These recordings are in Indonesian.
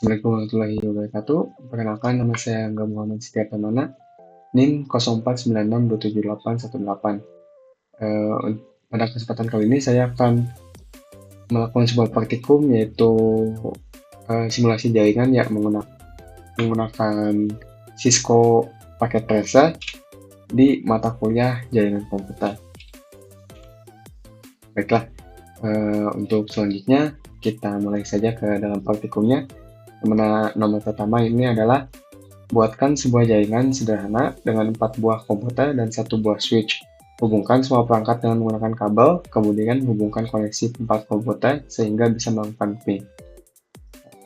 Assalamualaikum warahmatullahi wabarakatuh. Perkenalkan, nama saya Angga Muhammad Setiakamana, NIM 0496278118. Pada kesempatan kali ini saya akan melakukan sebuah praktikum, yaitu simulasi jaringan yang menggunakan Cisco paket Tracer di mata kuliah jaringan komputer. Baiklah, untuk selanjutnya kita mulai saja ke dalam praktikumnya. Nomor pertama ini adalah buatkan sebuah jaringan sederhana dengan 4 buah komputer dan 1 buah switch. Hubungkan semua perangkat dengan menggunakan kabel, kemudian hubungkan koneksi 4 komputer sehingga bisa melakukan ping.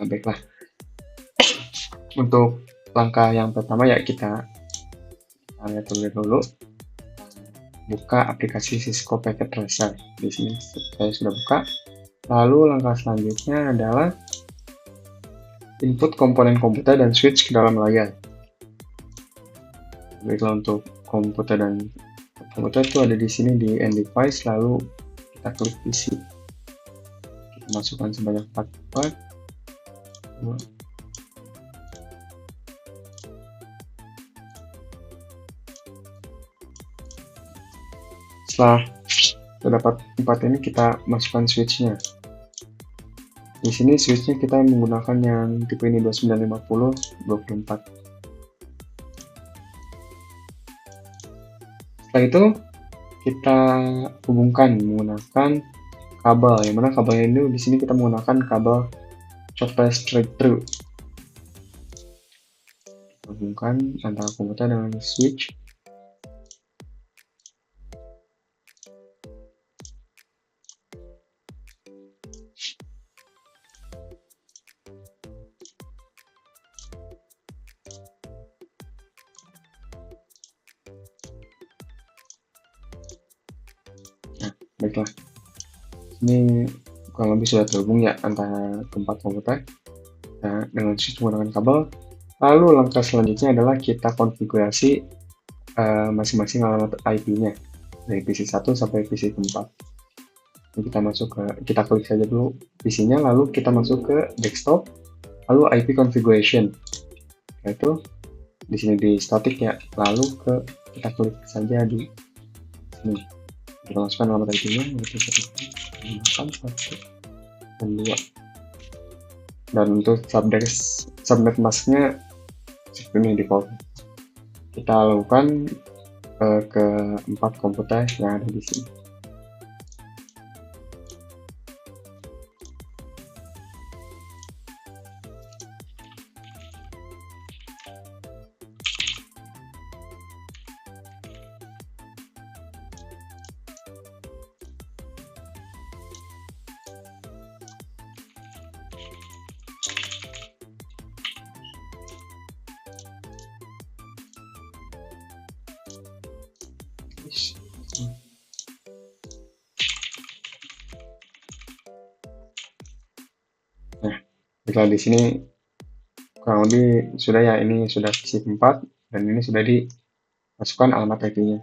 Baiklah, untuk langkah yang pertama ya kita lihat terlebih dulu. Buka aplikasi Cisco Packet Tracer. Di sini saya sudah buka. Lalu langkah selanjutnya adalah input komponen komputer dan switch ke dalam layar. Baiklah, untuk komputer itu ada di sini di end device, lalu kita klik PC. Kita masukkan sebanyak 4 part. Setelah terdapat 4 ini, kita masukkan switch-nya. Di sini switch-nya kita menggunakan yang tipe ini 2950/24. Setelah itu kita hubungkan menggunakan kabel, yang mana kabelnya ini di sini kita menggunakan kabel software straight through. Hubungkan antara komputer dengan switch. Baiklah, ini kurang lebih sudah terhubung ya antara keempat komputer dengan switch menggunakan kabel. Lalu langkah selanjutnya adalah kita konfigurasi masing-masing alamat IP-nya dari PC 1 sampai PC keempat. Ini kita klik saja dulu PC-nya, lalu kita masuk ke desktop, lalu IP configuration, yaitu di sini di static ya, lalu kita klik saja di sini. Kita masukkan alamat IP-nya, yaitu 1.8.1.2. Dan untuk subnet masknya seperti ini default. Kita lakukan ke 4 komputer yang ada di sini. Nah, jika di sini kurang lebih sudah ya, ini sudah PC 4 dan ini sudah dimasukkan alamat IP-nya.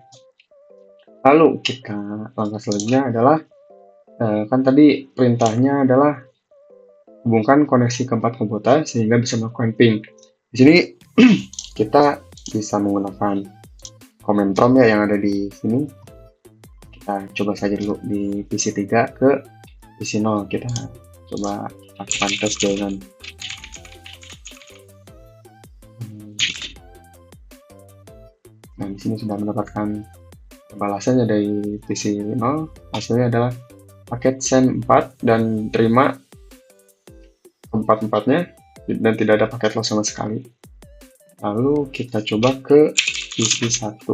Lalu langkah selanjutnya adalah kan tadi perintahnya adalah hubungkan koneksi ke 4 komputer sehingga bisa melakukan ping. Di sini kita bisa menggunakan command prompt ya yang ada di sini. Kita coba saja dulu di PC 3 ke PC 0. Kita coba lakukan tes jaringan. Nah, di sini sudah mendapatkan balasannya dari PC 0. Hasilnya adalah paket send 4 dan terima keempat-empatnya dan tidak ada paket loss sama sekali. Lalu kita coba ke PC 1.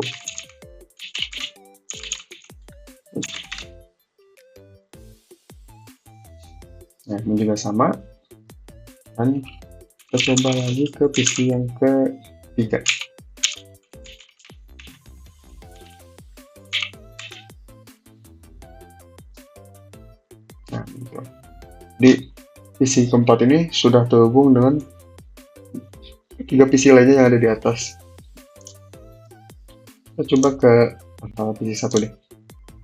Nah, ini juga sama, dan kita coba lagi ke PC yang ketiga. Nah, di PC keempat ini sudah terhubung dengan 3 PC lainnya yang ada di atas. Kita coba ke PC 1 deh.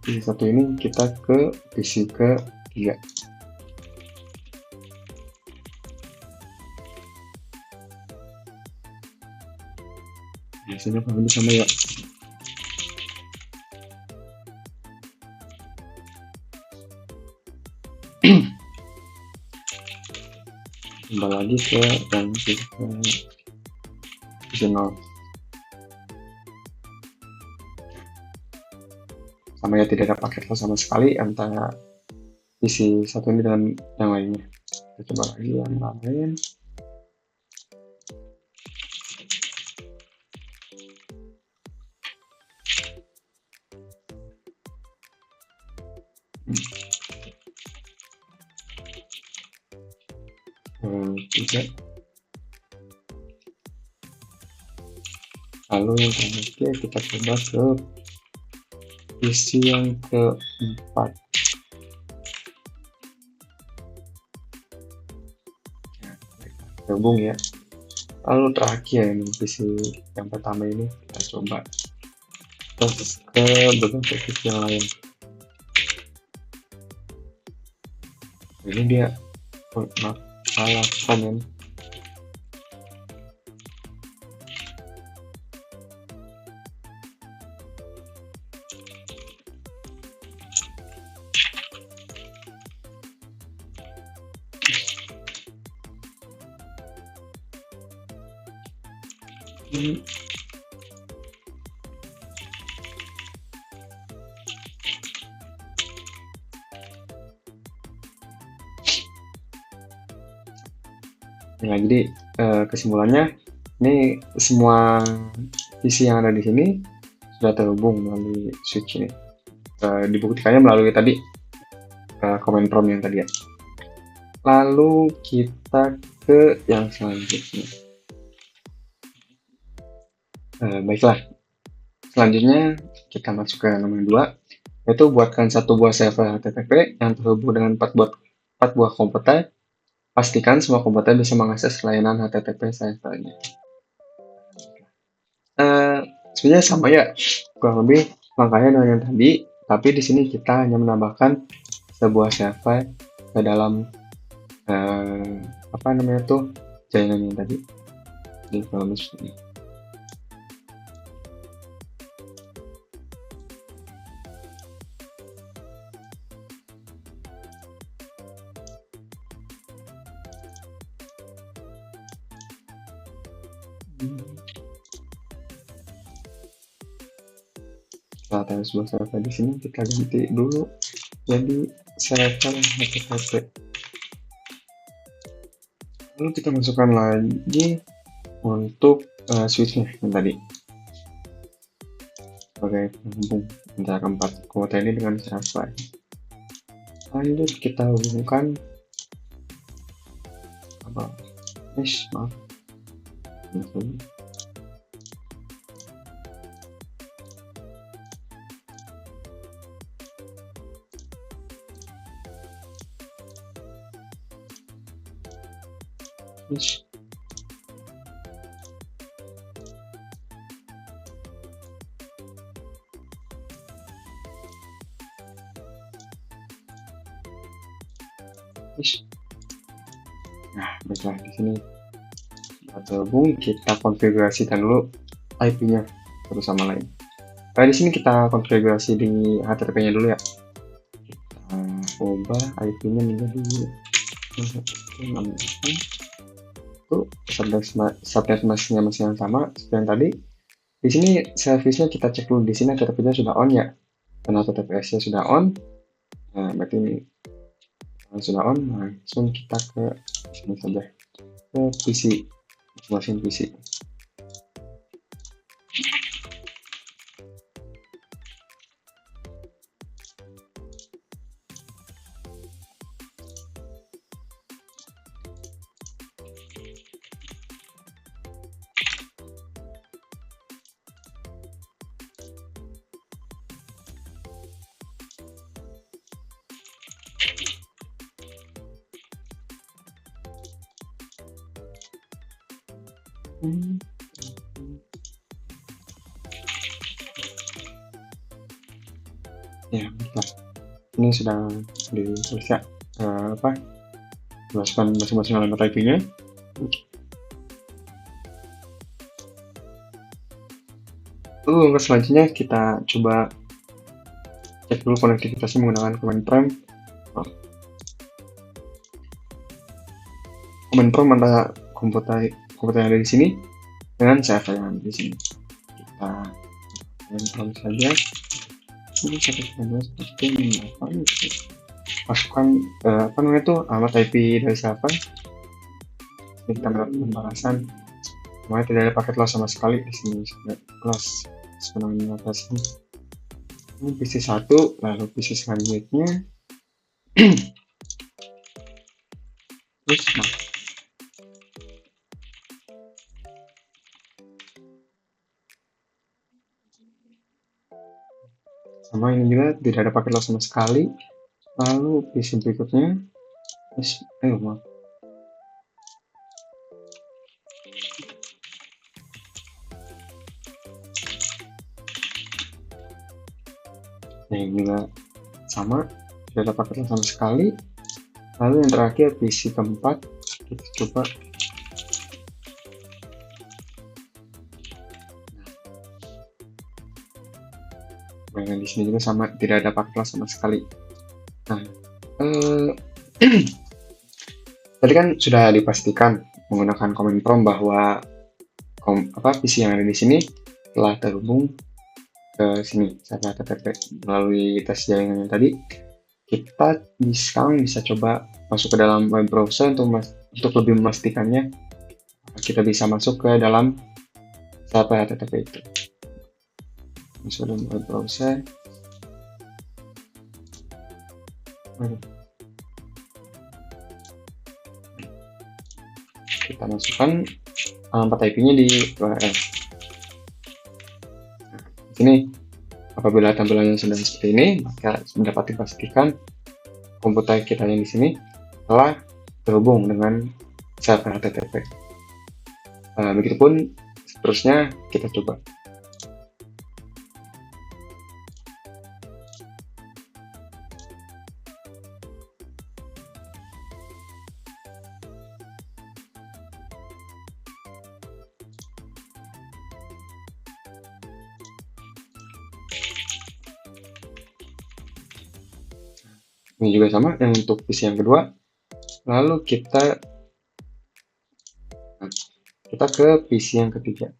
PC 1 ini kita ke PC ke 3. Biasanya kurang lebih sama ya. Kembali lagi ke yang sisi 0. Sama ya, tidak ada paket loss sama sekali antara sisi satu ini dengan yang lainnya. Kita coba lagi yang lain. Tiga. Lalu yang terakhir kita coba ke sisi yang keempat. Gabung ya. Lalu terakhir ini sisi yang pertama ini kita coba terus ke beberapa sisi yang lain. Ini dia salah komen. Nah, jadi kesimpulannya ini semua sisi yang ada di sini sudah terhubung melalui switch ini. Dibuktikannya melalui tadi comment prompt yang tadi ya. Lalu kita ke yang selanjutnya. Baiklah, selanjutnya kita masuk ke nomor 2, yaitu buatkan satu buah server HTTP yang terhubung dengan 4 buah komputer. Pastikan semua komputer bisa mengakses layanan HTTP servernya. Sebenarnya sama ya, kurang lebih langkahnya dengan yang tadi, tapi di sini kita hanya menambahkan sebuah server ke dalam jaringan yang tadi. Jadi kalau misalnya setelah ada sebuah server di sini, kita ganti dulu jadi server HTTP. Lalu kita masukkan lagi untuk switchnya yang tadi sebagai penghubung antara keempat komputer ini dengan server. Lanjut kita hubungkan maaf. Nah, baiklah, di sini terhubung, kita konfigurasikan dulu IP-nya satu sama lain. Di sini kita konfigurasi di HTTP-nya dulu ya. Kita ubah IP-nya menjadi 168. Itu subnet masnya masih yang sama seperti yang tadi. Di sini service-nya kita cek dulu, di sini HTTP-nya sudah on ya, dan HTTPS-nya sudah on. Nah, berarti ini sudah on. Langsung kita ke sini saja, ke PC, masing-masing PC. Ya, bentar. Ini sudah diselesaikan jelaskan masing-masing alamat IP-nya. Lalu langkah selanjutnya kita coba cek dulu konektivitasnya menggunakan command prompt. Command prompt antara komputer yang ada di sini dengan server yang ada di sini. Kita command prompt saja. Ini 192 seperti apa? Masukkan apa namanya itu alamat IP dari server. Kita mendapatkan pembalasan. Semuanya tidak ada paket loss sama sekali di sini. Loss sebenarnya ini PC 1, lalu PC selanjutnya terus sama ini juga tidak ada paket loss sama sekali. Lalu PC berikutnya maaf. Nah, ini juga sama, tidak ada paket loss sama sekali. Lalu yang terakhir PC keempat, kita coba. Nah, di sini juga sama, tidak ada paket loss sama sekali. Nah, tadi kan sudah dipastikan menggunakan command prompt bahwa PC yang ada di sini telah terhubung ke sini server HTTP melalui tes jaringan yang tadi. Kita sekarang bisa coba masuk ke dalam web browser untuk lebih memastikannya kita bisa masuk ke dalam server HTTP itu. Masuk dalam web browser. Kita masukkan alamat IP-nya di URL. Di sini apabila tampilannya sudah seperti ini, maka dapat dipastikan komputer kita yang di sini telah terhubung dengan server HTTP. Begitupun seterusnya kita coba. Ini juga sama yang untuk PC yang kedua. Lalu kita ke PC yang ketiga.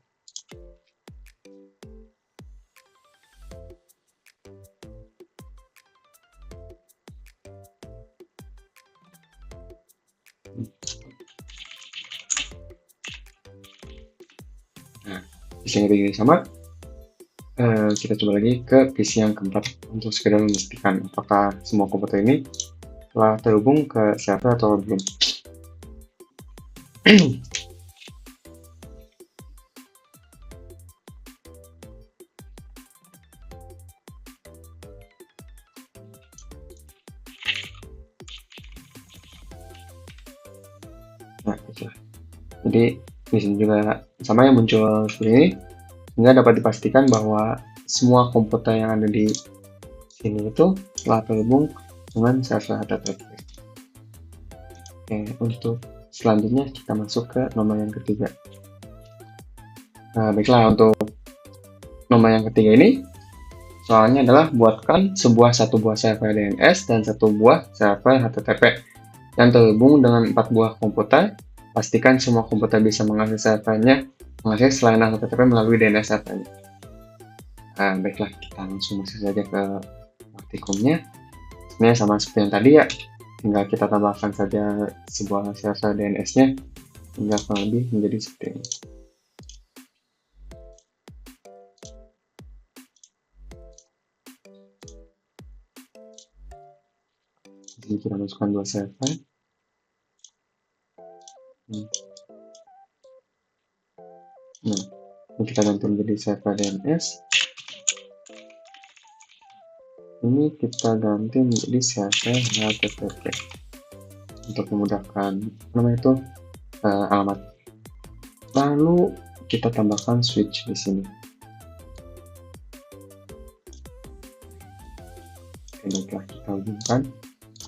Nah, PC yang ketiga sama. Kita coba lagi ke PC yang keempat untuk sekedar memastikan apakah semua komputer ini telah terhubung ke server atau belum. Nah, gitu. Jadi di sini juga sama yang muncul seperti ini, sehingga dapat dipastikan bahwa semua komputer yang ada di sini itu telah terhubung dengan server HTTP. Oke, untuk selanjutnya kita masuk ke nomor yang ketiga. Nah, baiklah, untuk nomor yang ketiga ini soalnya adalah buatkan satu buah server DNS dan satu buah server HTTP yang terhubung dengan 4 buah komputer. Pastikan semua komputer bisa mengakses servernya, mengakses layanan HTTP melalui DNS servernya. Baiklah, kita langsung masuk saja ke praktikumnya. Sebenarnya sama seperti yang tadi ya, tinggal kita tambahkan saja sebuah server DNS-nya hingga kurang lebih menjadi seperti ini. Jadi kita masukkan 2 server. Nah, ini kita ganti menjadi server DNS. Ini kita ganti menjadi server HTTP untuk memudahkan alamat. Lalu kita tambahkan switch di sini. Baiklah, kita hubungkan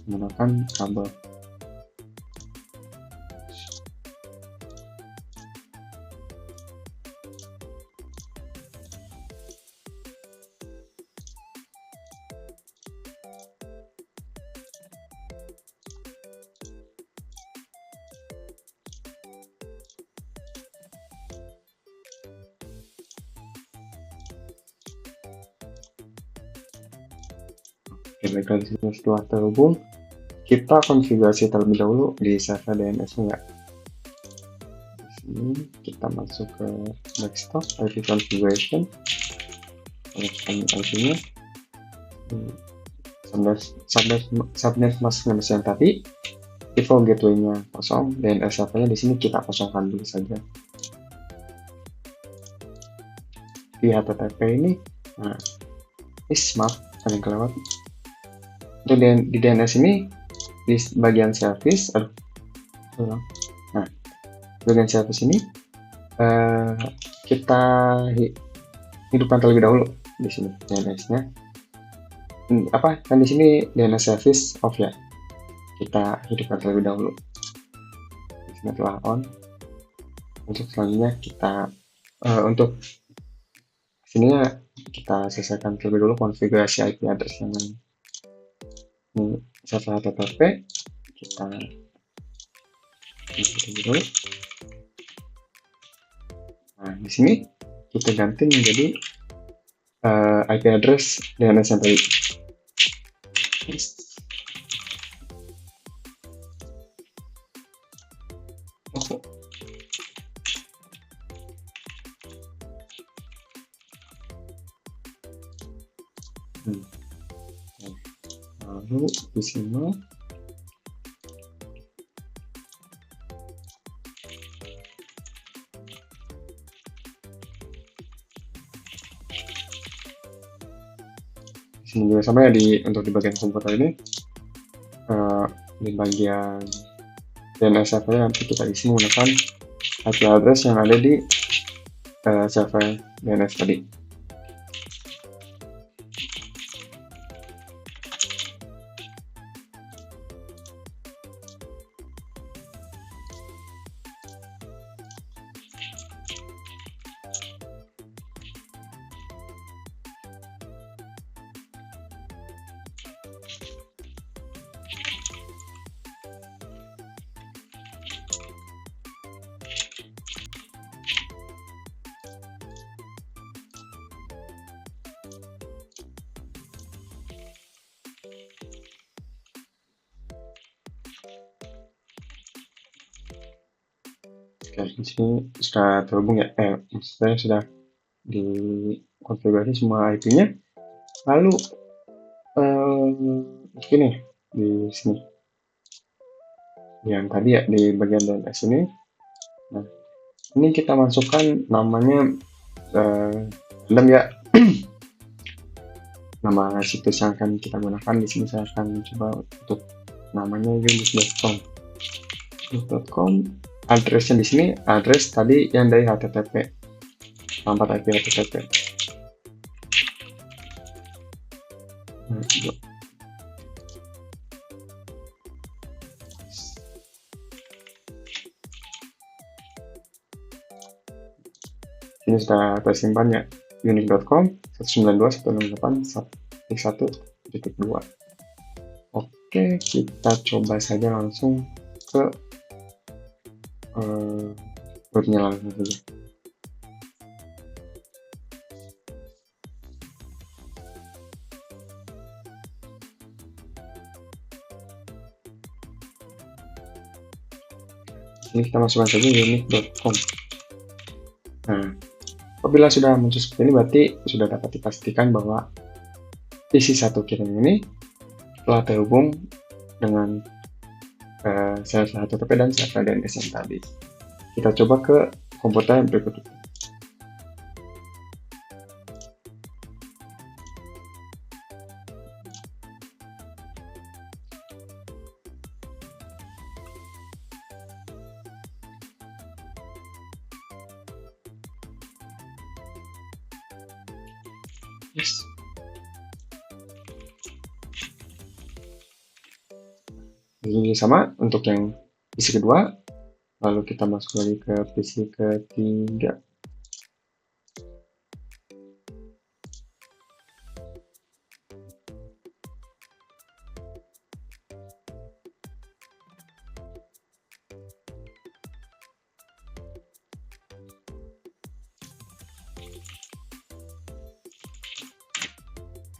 menggunakan kabel. Oke, baiklah, di sini setelah terhubung, kita konfigurasi terlebih dahulu di server DNS-nya. Di sini kita masuk ke desktop, IP configuration, IP-nya, subnet masknya yang tadi, default gateway-nya kosong, DNS servernya di sini kita kosongkan dulu saja. Di HTTP ini, nah, maaf, ada yang kelewat. Untuk di DNS ini, di bagian service, nah, bagian service ini kita hidupkan terlebih dahulu di sini DNS-nya. Kan di sini DNS service off ya. Kita hidupkan terlebih dahulu. Di sini telah on. Untuk selanjutnya kita untuk sininya kita selesaikan terlebih dulu konfigurasi IP address yang ini server HTTP. Kita dulu. Nah, di sini kita ganti menjadi IP address DNS yang tadi. Lalu di sini juga sama ya, untuk di bagian komputer ini di bagian DNS server nanti kita isi menggunakan IP address yang ada di server DNS tadi. Oke, di sini sudah terhubung ya, saya sudah dikonfigurasi semua IP-nya. Lalu begini di sini, yang tadi ya di bagian DNS ini. Nah, ini kita masukkan namanya random ya. Nama situs yang akan kita gunakan di sini saya akan coba untuk namanya unix.com. Addressnya di sini address tadi yang dari HTTP, alamat IP HTTP. Ini sudah tersimpan ya, unix.com 192.168.1.2. Oke, kita coba saja langsung ke rootnya langsung saja. Ini kita masukkan saja unix.com. Nah, apabila sudah muncul seperti ini, berarti sudah dapat dipastikan bahwa isi satu kirim ini telah terhubung dengan server HTTP dan server DNS yang tadi. Kita coba ke komputer yang berikutnya. Yes. Ini sama untuk yang PC kedua, lalu kita masuk lagi ke PC ketiga.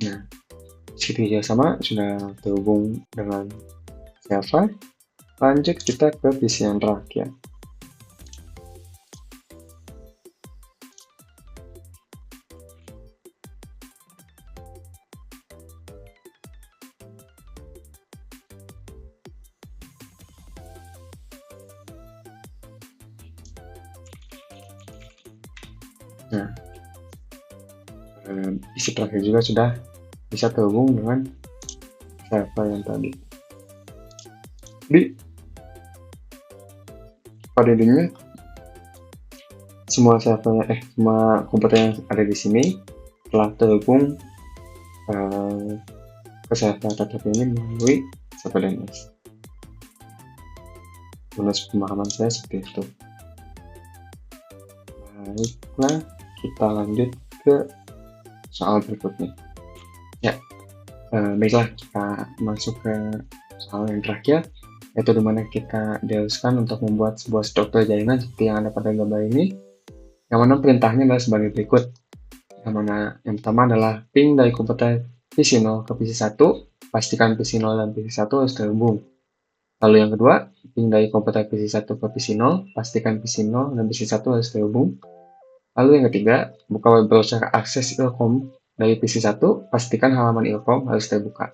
Nah, situ juga sama, sudah terhubung dengan server. Lanjut kita ke PC yang terakhir. Nah, PC terakhir juga sudah bisa terhubung dengan server yang tadi. Jadi pada intinya semua komputer yang ada di sini telah terhubung ke server TTP ini melalui server DNS. Menurut pemahaman saya seperti itu. Baiklah, kita lanjut ke soal berikutnya. Ya, baiklah, kita masuk ke soal yang terakhir, yaitu dimana kita diharuskan untuk membuat sebuah struktur jaringan seperti yang ada pada gambar ini, yang mana perintahnya adalah sebagai berikut. Yang pertama adalah ping dari komputer PC 0 ke PC 1, pastikan PC 0 dan PC 1 harus terhubung. Lalu yang kedua, ping dari komputer PC 1 ke PC 0, pastikan PC 0 dan PC 1 harus terhubung. Lalu yang ketiga, buka web browser akses ilkom dari PC 1, pastikan halaman ilkom harus terbuka.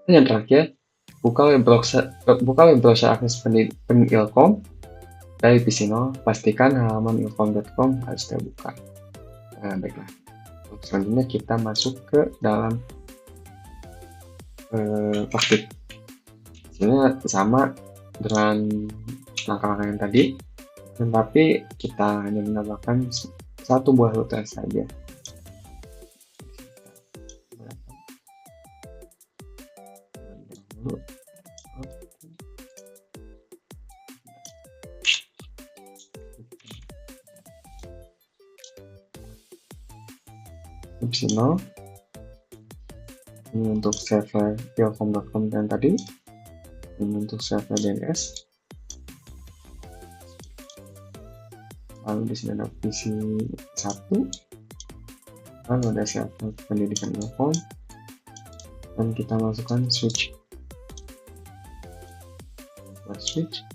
Dan yang terakhir, buka web browser akses penin ilkom dari PC 0, pastikan halaman ilkom.com harus terbuka. Baiklah, selanjutnya kita masuk ke dalam praktik. Sebenarnya sama dengan langkah-langkah yang tadi, tetapi kita hanya menambahkan satu buah router saja. Optional ini untuk server ilkom.com yang tadi, ini untuk server DNS. Lalu di sini ada PC 1, lalu ada server pendidikan ilkom, dan kita masukkan switch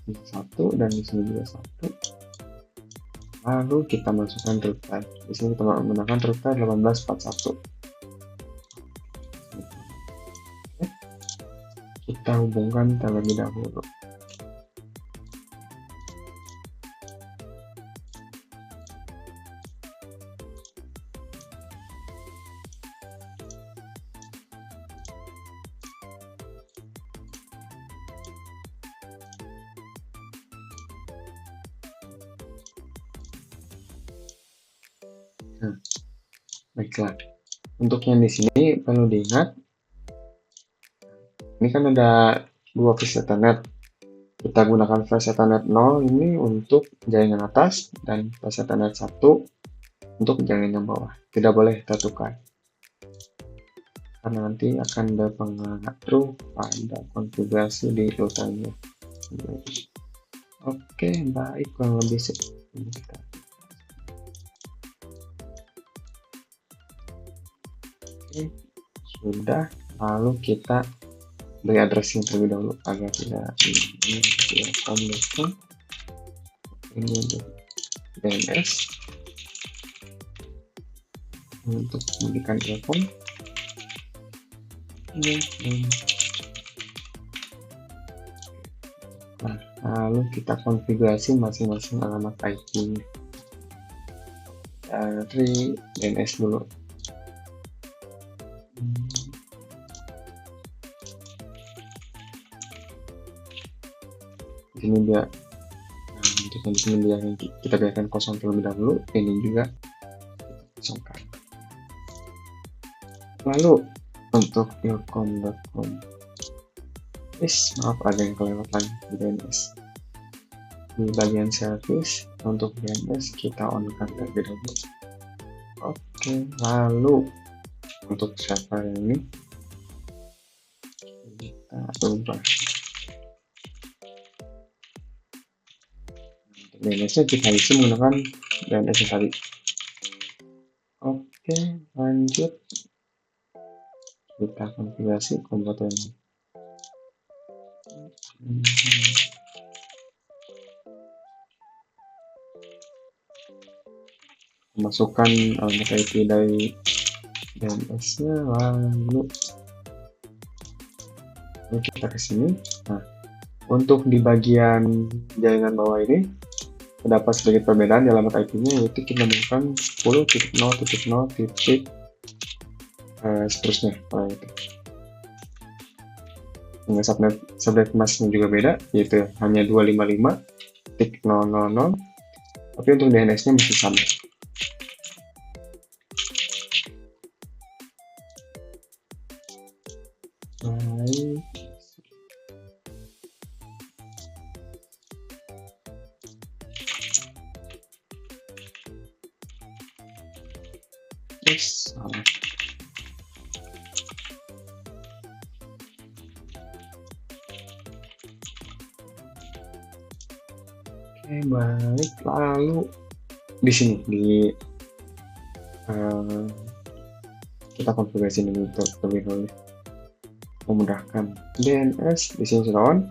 di 1 dan di sini juga 1. Lalu kita masukkan router. Di sini kita menggunakan router 1841. Kita hubungkan terlebih dahulu. Baiklah, untuk yang di sini perlu diingat, ini kan ada dua flash Ethernet. Kita gunakan flash Ethernet 0 ini untuk jaringan atas dan flash Ethernet 1 untuk jaringan yang bawah. Tidak boleh tertukar, karena nanti akan berpengaruh pada konfigurasi di routernya. Oke, baik, kurang lebih seperti ini. Oke, sudah. Lalu kita beri addressing terlebih dahulu agar tidak ini untuk DNS, untuk pendidikan ilkom. Nah, lalu kita konfigurasi masing-masing alamat IP-nya dari DNS dulu. Ini dia, untuk yang di sini dia kita biarkan kosong terlebih dahulu. Ini juga kita kosongkan. Lalu untuk ilkom.com, maaf ada yang kelewatan di DNS. Di bagian service untuk DNS kita on-kan terlebih dahulu. Oke, lalu untuk server ini kita ubah. DNS-nya kita isi menggunakan DNS yang tadi. Oke, lanjut. kita konfigurasi komputernya. Masukkan alamat IP dari DNS-nya, lalu kita ke sini. Nah, untuk di bagian jaringan bawah ini terdapat sedikit perbedaan di alamat IP-nya, yaitu kita menggunakan 10.0.0. Seterusnya. Dengan subnet masknya juga beda, yaitu hanya 255.000, tapi untuk DNS-nya masih sama. Baik. Salah. Oke, baik. Lalu di sini kita konfigurasi ini terlebih dahulu, memudahkan. DNS di sini sudah on,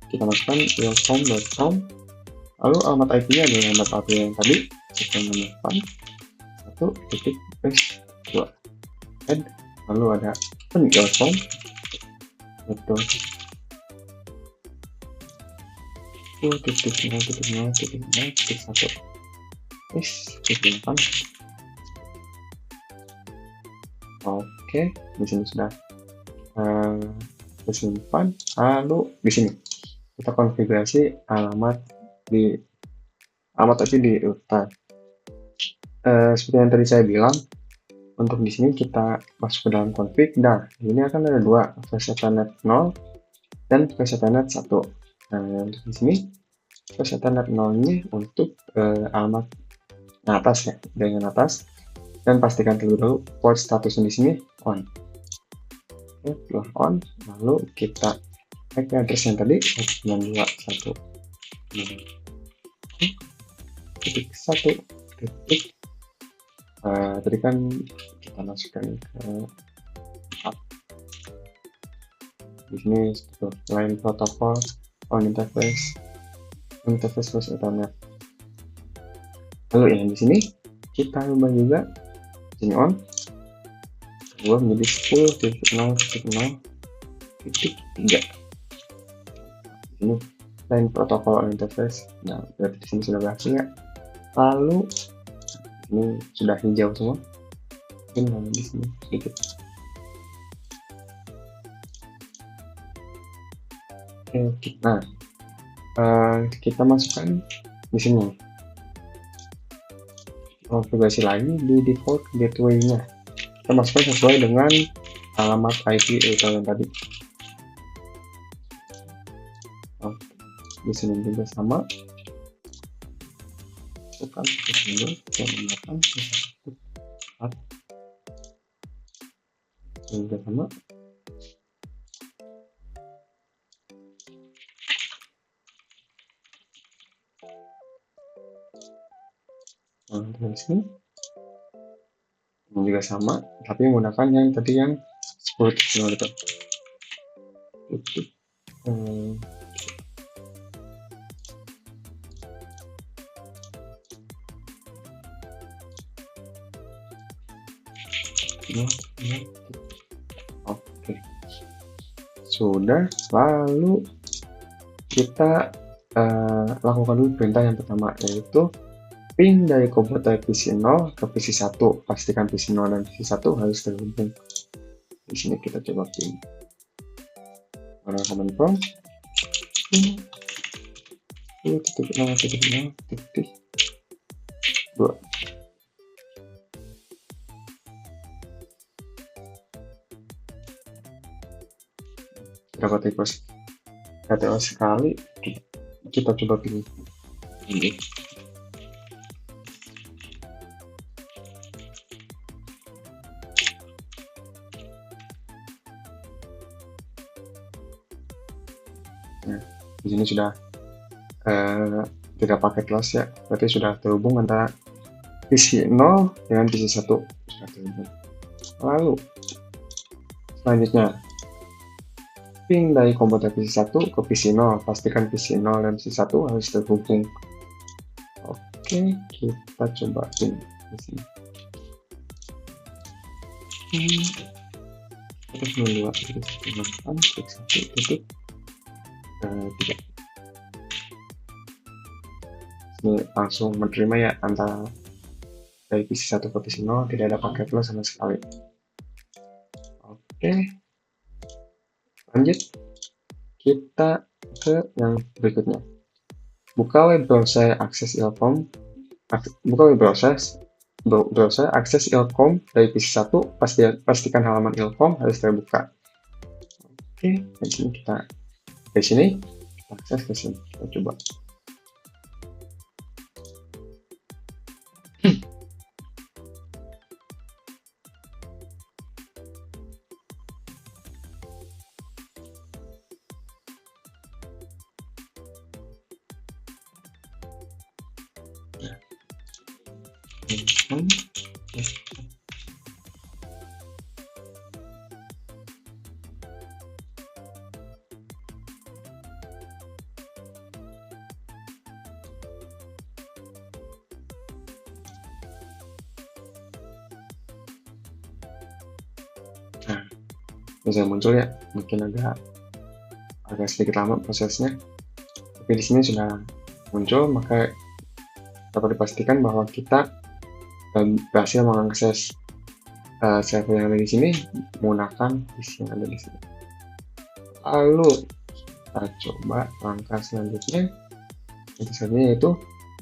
kita masukkan welcome.com, lalu alamat IP-nya adalah alamat IP yang tadi 1.1.2, lalu ada welcome betul 2.0.0.1. Oke, di sini sudah disimpan. Lalu di sini kita konfigurasi alamat IP di router. Seperti yang tadi saya bilang, untuk di sini kita masuk ke dalam config. Nah, ini akan ada dua, versi Ethernet 0 dan versi Ethernet 1. Nah, untuk di sini versi Ethernet 0-nya untuk alamat atas ya, dengan atas, dan pastikan terlebih dahulu port statusnya di sini on. Oke, setelah on, lalu kita MAC address yang tadi 192.1.1 titik. Tadi kan kita masukkan ke di sini line protokol on interface versus Ethernet. Lalu yang di sini kita ubah juga, di sini on, ubah menjadi 10.0.0.3. Di sini line protokol on interface. Nah, berarti di sini sudah berhasil ya. Lalu ini sudah hijau semua. Mungkin di sini sedikit. Oke, nah kita masukkan di sini konfigurasi lagi di default gateway-nya. Kita masukkan sesuai dengan alamat IP router yang tadi. Oke, di sini juga sama. Masukkan juga sama. Dari sini ini juga sama, tapi menggunakan yang tadi yang 10.0 itu. Oke, sudah. Lalu kita lakukan dulu perintah yang pertama, yaitu ping dari komputer PC 0 ke PC 1. Pastikan PC 0 dan PC 1 harus terhubung. Di sini kita coba ping. Mana command prompt? 10.0.0.2. Berapa TTO sekali? Kita coba pilih ini. Nah, di sini sudah tidak paket loss ya, berarti sudah terhubung antara PC 0 dengan PC 1 sudah terhubung. Lalu Selanjutnya, ping dari komputer PC1 ke PC0. Pastikan PC0 dan PC1 harus terhubung. Oke, kita coba ping di sini. Terus 02 klik 1 titik 3. Ini langsung menerima ya, antara dari PC1 ke PC0 tidak ada paket loss sama sekali. Oke, lanjut kita ke yang berikutnya. Buka web browser, akses ilkom, buka web browser, akses ilkom dari PC1, pastikan halaman ilkom harus terbuka. Oke, di sini kita akses ke sini, kita coba. Nah, bisa muncul ya, mungkin agak sedikit lama prosesnya, tapi di sini sudah muncul. Maka dapat dipastikan bahwa kita berhasil mengakses server yang ada di sini menggunakan PC yang ada di sini. Lalu kita coba langkah selanjutnya, yaitu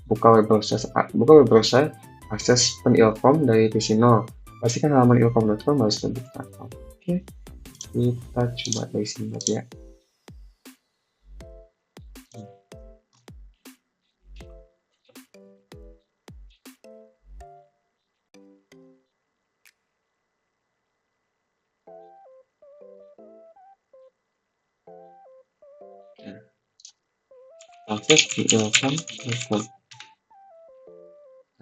buka web browser, akses ilkom dari PC0. Pastikan halaman ilkom.com harus terbuka. Oke, kita coba dari sini ya. Akses ilkom.com.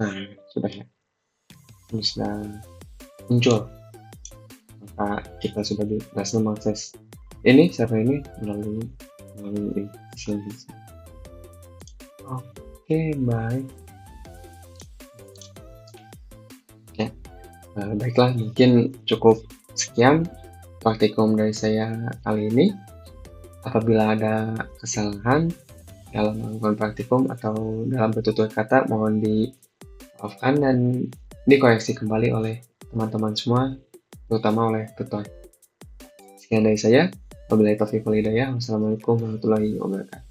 Nah, sudah ya. Ini sudah muncul. Maka kita sudah berhasil mengakses ini server ini melalui sini. Oke, baik. Ya, baiklah, mungkin cukup sekian praktikum dari saya kali ini. Apabila ada kesalahan dalam melakukan praktikum atau dalam bertutur kata, mohon dimaafkan dan dikoreksi kembali oleh teman-teman semua, terutama oleh tutor. Sekian dari saya. Wabillahi taufiq wal hidayah. Wassalamualaikum warahmatullahi wabarakatuh.